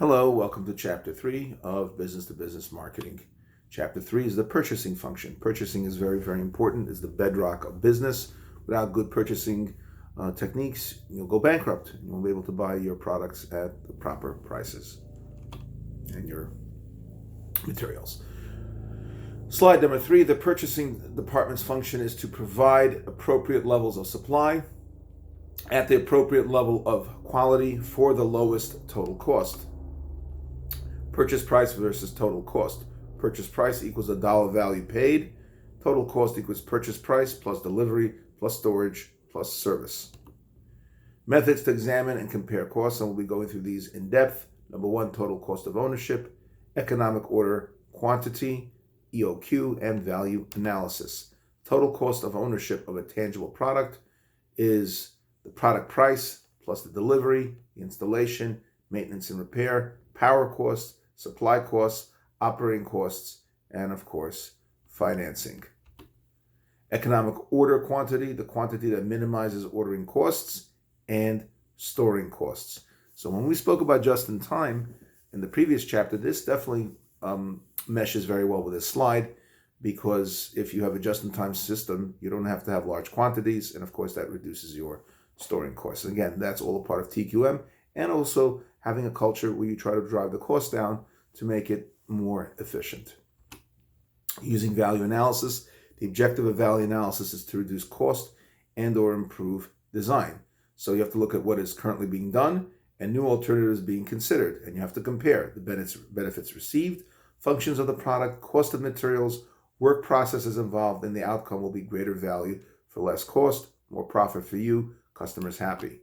Hello, welcome to Chapter 3 of Business to Business Marketing. Chapter 3 is the purchasing function. Purchasing is very, very important. It's the bedrock of business. Without good purchasing techniques, you'll go bankrupt. You won't be able to buy your products at the proper prices and your materials. Slide number 3, the purchasing department's function is to provide appropriate levels of supply at the appropriate level of quality for the lowest total cost. Purchase price versus total cost. Purchase price equals a dollar value paid. Total cost equals purchase price plus delivery plus storage plus service. Methods to examine and compare costs, and we'll be going through these in depth. Number 1, total cost of ownership, economic order quantity, EOQ, and value analysis. Total cost of ownership of a tangible product is the product price plus the delivery, the installation, maintenance and repair, power costs, supply costs, operating costs, and of course, financing. Economic order quantity, the quantity that minimizes ordering costs and storing costs. So when we spoke about just-in-time in the previous chapter, this definitely meshes very well with this slide, because if you have a just-in-time system, you don't have to have large quantities, and of course that reduces your storing costs. And again, that's all a part of TQM, and also having a culture where you try to drive the cost down to make it more efficient. Using value analysis, the objective of value analysis is to reduce cost and or improve design. So you have to look at what is currently being done and new alternatives being considered, and you have to compare the benefits received, functions of the product, cost of materials, work processes involved, and the outcome will be greater value for less cost, more profit for you, customers happy.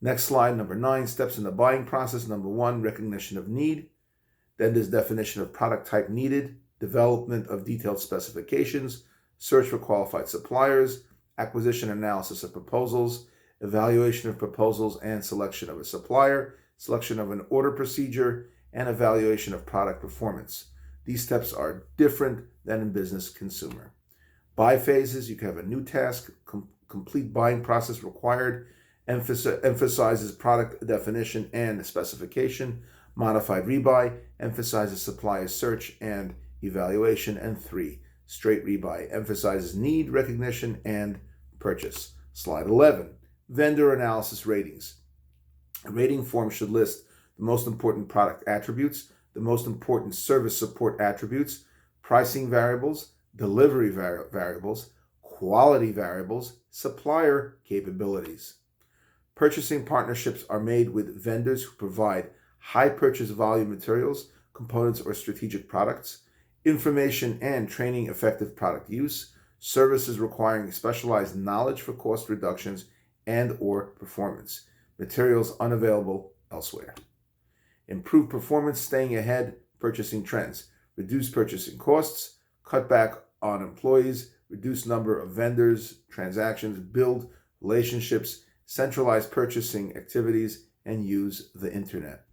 Next slide, number 9, steps in the buying process. Number 1, recognition of need. Then there's definition of product type needed, development of detailed specifications, search for qualified suppliers, acquisition analysis of proposals, evaluation of proposals and selection of a supplier, selection of an order procedure, and evaluation of product performance. These steps are different than in business consumer. Buy phases, you can have a new task, complete buying process required, emphasizes product definition and specification. Modified rebuy emphasizes supplier search and evaluation. And 3, straight rebuy emphasizes need recognition and purchase. Slide 11, vendor analysis ratings. A rating form should list the most important product attributes, the most important service support attributes, pricing variables, delivery variables, quality variables, supplier capabilities. Purchasing partnerships are made with vendors who provide high purchase volume materials, components, or strategic products, information and training effective product use, services requiring specialized knowledge for cost reductions and or performance, materials unavailable elsewhere. Improve performance, staying ahead, purchasing trends, reduce purchasing costs, cut back on employees, reduce number of vendors, transactions, build relationships, centralize purchasing activities, and use the internet.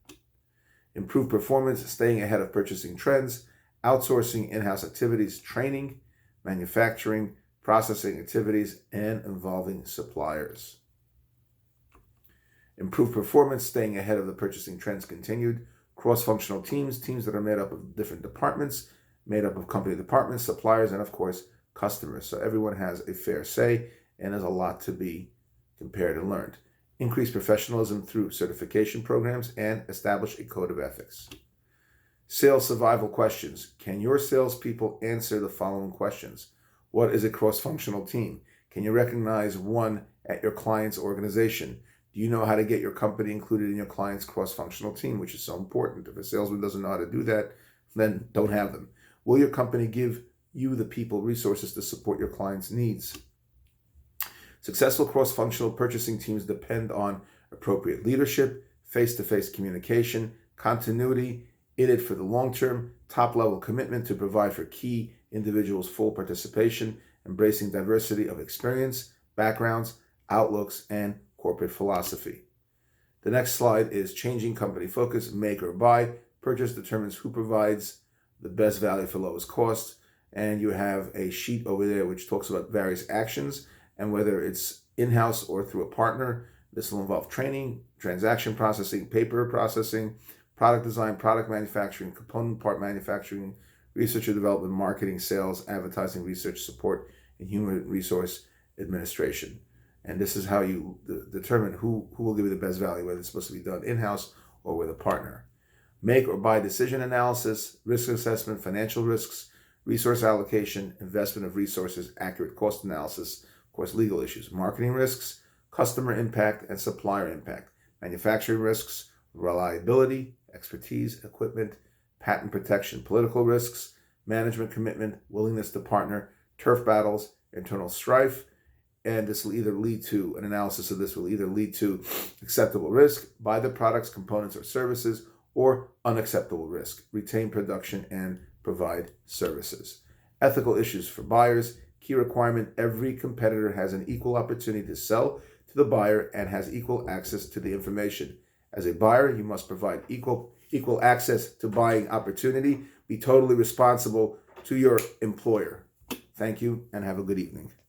Improve performance, staying ahead of purchasing trends, outsourcing in-house activities, training, manufacturing, processing activities, and involving suppliers. Improve performance, staying ahead of the purchasing trends continued. Cross-functional teams that are made up of different departments, made up of company departments, suppliers, and of course, customers. So everyone has a fair say, and there's a lot to be compared and learned. Increase professionalism through certification programs and establish a code of ethics. Sales survival questions. Can your salespeople answer the following questions? What is a cross-functional team? Can you recognize one at your client's organization? Do you know how to get your company included in your client's cross-functional team, which is so important? If a salesman doesn't know how to do that, then don't have them. Will your company give you the people, resources to support your client's needs? Successful cross-functional purchasing teams depend on appropriate leadership, face-to-face communication, continuity, in it for the long term, top-level commitment to provide for key individuals' full participation, embracing diversity of experience, backgrounds, outlooks, and corporate philosophy. The next slide is changing company focus, make or buy. Purchase determines who provides the best value for lowest cost. And you have a sheet over there which talks about various actions and whether it's in-house or through a partner. This will involve training, transaction processing, paper processing, product design, product manufacturing, component part manufacturing, research and development, marketing, sales, advertising, research, support, and human resource administration. And this is how you determine who will give you the best value, whether it's supposed to be done in-house or with a partner. Make or buy decision analysis, risk assessment, financial risks, resource allocation, investment of resources, accurate cost analysis, of course, legal issues, marketing risks, customer impact, and supplier impact, manufacturing risks, reliability, expertise, equipment, patent protection, political risks, management commitment, willingness to partner, turf battles, internal strife, and this will either lead to, an analysis of this will either lead to acceptable risk, buy the products, components, or services, or unacceptable risk, retain production, and provide services. Ethical issues for buyers. Key requirement, every competitor has an equal opportunity to sell to the buyer and has equal access to the information. As a buyer, you must provide equal access to buying opportunity. Be totally responsible to your employer. Thank you and have a good evening.